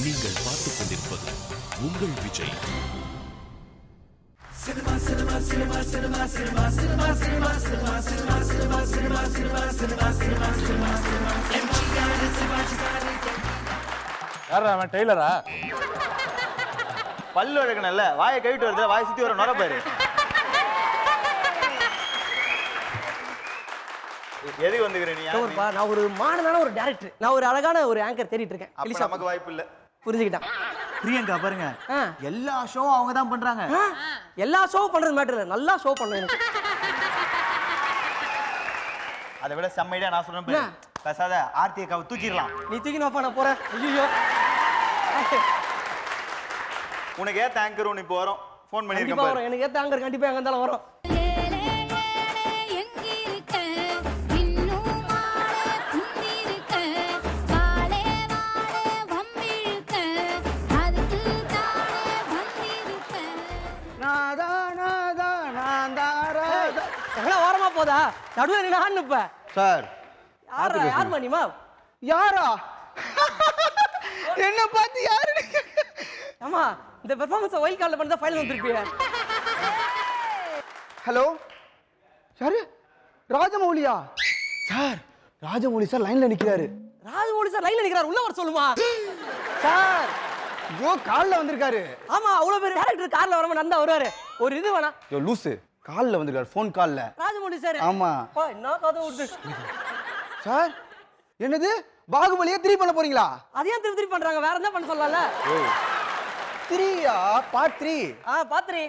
நீங்கள் பார்த்துக் கொண்டிருப்பது உங்கள் விஜய். யாரா அவன் டெய்லரா? பல்லு வழக்கணும்ல, வாயை கழிட்டு வருது, வாயை சுத்தி வர நுர பாரு. எதுக்கு வந்துக்கிற நீ? நான் ஒரு மாடலான ஒரு டைரக்டர், நான் ஒரு அழகான ஒரு ஆங்கர் தேடிட்டு இருக்கேன். அப்ப நமக்கு வாய்ப்பு இல்ல. புரிஞ்சுக்கிட்டான். பிரியங்கா பாருங்க, எல்லா ஷோவும் அவங்க தான் பண்றாங்க. எல்லா ஷோ பண்றது மேட்டர் இல்ல, நல்லா ஷோ பண்ணுவேன். அதை விட செம்மையா நான் சொல்றேன், பேசாத ஆர்த்தி அக்காவை தூக்கிடலாம். நீ தூக்கினப்பா நான் போறேன். ஐயோ, உனக்கு ஏத்த ஆங்கர் ஒன்று இப்போ வரும், ஃபோன் பண்ணிருக்கேன் பாரு. எனக்கு ஏத்த ஆங்கர் கண்டிப்பா எங்க இருந்தாலும் வரும். ஓரமா போதா நடுவே நின்னுப்ப சார். யார் மணிமா? யாரா? என்ன பார்த்து யாரு? ஆமா, இந்த பெர்ஃபார்மன்ஸ் வைல்ட் கார்ட்ல பண்ணா ஃபைனல் வந்திருப்பியா? ஹலோ, யாரு? ராஜமௌலியா? சார், ராஜமௌலி சார் லைன்ல நிக்கிறாரு. ராஜமௌலி சார் லைன்ல நிக்கிறாரு, உள்ள வர சொல்லுமா? சார், ஐயோ கால்ல வந்திருக்காரு. ஆமா, அவ்வளவு பேர் டைரக்டர் கார்ல வரமா நந்தா வருவாரு. ஒரு இது வேணா. யோ லூசு, கால்ல வந்திருக்காரு, ஃபோன் கால்ல. ராஜமௌலி சார்? ஆமா. பா, என்ன கதை விட்டு. சார், என்னது பாகுபலியே 3 பண்ண போறீங்களா? அதையும் திருப்பி பண்றாங்க, வேற என்ன பண்ண சொல்லல? 3யா? பார்ட் 3. பார்ட் 3.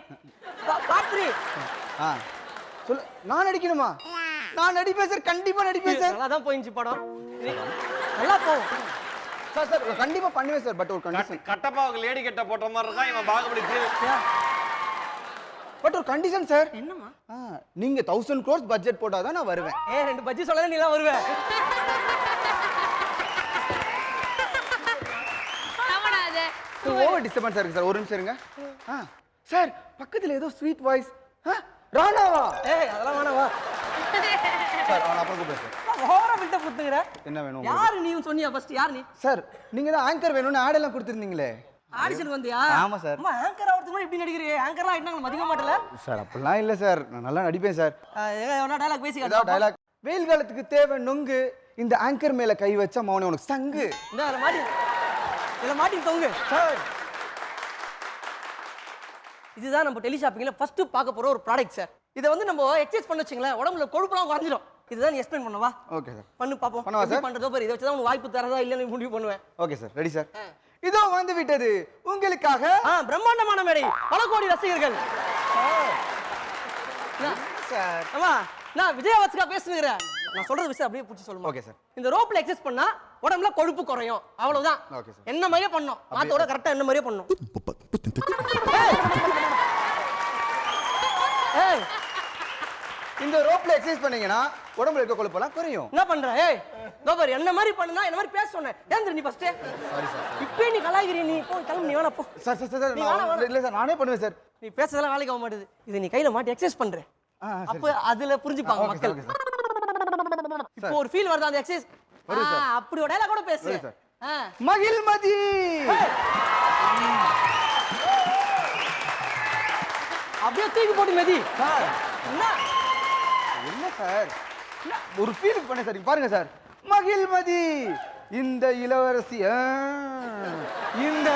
சொல்லு, நான் நடிக்கணுமா? நான் நடிப்பேன் சார், கண்டிப்பா நடிப்பேன் சார். நல்லா தான் போயிடுச்சு படம், நல்லா போகும் சார். சார் கண்டிப்பா பண்ணுவேன் சார், பட் ஒரு கண்டிஷன். கட்டப்பாவுக்கு லேடி கட்ட போட்ட மாதிரி இருக்கா இவன் பாகுபலி 3. பட் ஒரு கண்டிஷன் சார். என்னமா? நீங்க 1000 crores பட்ஜெட் போட்டாதான் நான் வருவேன். 2 பஜ்ஜி சொல்லல நீ எல்லாம் வருவே. ஓவர் டிஸ்டர்பன்ஸா இருக்கு சார், ஒரு நிமிஷம் இருங்க. சார் பக்கத்துல ஏதோ ஸ்வீட் வாய்ஸ். ராணாவா? அதெல்லாம் வேணாவா சார்? நான் அப்புறம் கூப்பிடுறேன் சார். ஓவரா பில்ட் அப் கொடுத்துங்கற. என்ன வேணும்? யாரு நீ சொன்னியா ஃபர்ஸ்ட்? யார் நீ? சார், நீங்க தான் ஆங்கர் வேணும்னு ஆட் எல்லாம் கொடுத்திருந்தீங்களே. ஆடிஷன் வந்தியா? ஆமா சார். அம்மா ஆங்கர் ஆவறதுக்கு முன்னாடி இப்படி நடிக்கிறீங்க? ஆங்கர்லாம் என்ன மதிக்க மாட்டல? சார் அப்படிலாம் இல்ல சார், நான் நல்லா நடிப்பேன் சார். என்ன டயலாக் பேசி காட்டு. டயலாக். வெயில் காலத்துக்கு தேவை நொங்கு, இந்த ஆங்கர் மேல கை வச்சா மௌனே உனக்கு சங்கு. இத மாட்டி தொங்கு. சார், இதுதான் நம்ம டெலி ஷாப்பிங்ல ஃபர்ஸ்ட் பார்க்க போற ஒரு ப்ராடக்ட் சார். இத வந்து நம்ம எக்சர்சைஸ் பண்ண வச்சீங்களா, உடம்புல கொழுப்புலாம் குறைஞ்சிரும். இதுதான் நீ எக்ஸ்பிளைன் பண்ணவா? Okay sir. பண்ணு பாப்போம். பண்ணவா சார்? பண்றதோ பாரு, இத வச்சு தான் உனக்கு வாய்ப்பு தரதா இல்லன்னு முடிவு பண்ணுவேன். Okay sir, ready sir. இதோ வந்து விட்டது உங்களுக்காக பிரம்மாண்டமான மேடை, பல கோடி ரசிகர்கள். சார். ஆமா, நான் விஜயவாஸ்கா பேசுகிறேன். நான் சொல்றது விஷயம் அப்படியே புடிச்சு சொல்லுங்க. Okay sir. இந்த ரோப்ல எக்சர்சைஸ் பண்ணா உடம்புல கொழுப்பு குறையும், அவ்வளவுதான். Okay sir. என்ன மாதிரியே பண்ணணும், மாத்தோட கரெக்ட்டா என்ன மாதிரியே பண்ணணும். ஏய், இந்த ரோப்ல எக்சர்சைஸ் பண்ணீங்கன்னா உடம்புல இருக்க கொழுப்பெல்லாம் குறையும். என்ன பண்ற? ஏய், இதோ பாரு, என்ன மாதிரி பண்ணுனா என்ன மாதிரி பேச சொன்னேன். ஏன் நீ ஃபர்ஸ்ட்? Sorry sir. இப்போ நீ கலாய்கிறீ, நீ போ, கிளம்பு, நீ வேணா போ. சார் சார் சார், இல்ல சார், நானே பண்ணுவேன் சார். நீ பேசுறதெல்லாம் வேலைக்கு ஆக மாட்டேது. இது நீ கையில மாட்டி எக்சர்சைஸ் பண்ற, அப்ப அதுல புரிஞ்சுப்பாங்க மக்கள். இப்போ ஒரு ஃபீல் வருது அந்த எக்சர்சைஸ். அப்படி ஒரு டயலாக் கூட பேசு. மகிழ்மதி. அப்படியே தூக்கி போட்டு மெதி. என்ன என்ன சார், ஒரு ஃபீல் பண்ண சார். பாருங்க சார், மகிழ்மதி இந்த இளவரசி. இந்த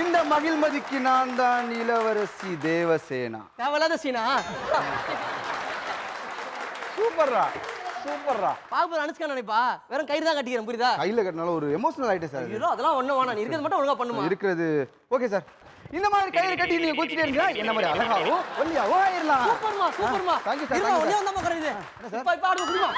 இந்த மகிழ்மதிக்கு நான் தான் இளவரசி தேவசேனா. தேவையில்லாத சீனா. சூப்பர்ரா, சூப்பர்ரா. பாக்குறது அனுஷ்கா நினைப்பா, வெறும் கயிறு தான் கட்டிக்கிறேன், புரியுதா? கையில கட்டினால ஒரு எமோஷனல் ஆயிட்டே சார். ஐயோ, அதெல்லாம் ஒண்ணும் வேணாம், நீ இருக்கிறது மட்டும் ஒழுங்கா பண்ணுமா. இருக்கிறது ஓகே சார். இந்த மாதிரி கையில கட்டி நீங்க குளிச்சிட்டே இருந்தா என்ன மாதிரி அழகாவோ ஒல்லியாவோ ஆயிரலாம். சூப்பர்மா, சூப்பர்மா. Thank you sir. ஒண்ணே வந்தா குறையுது. இப்ப ஆடுவோம், புரியுமா?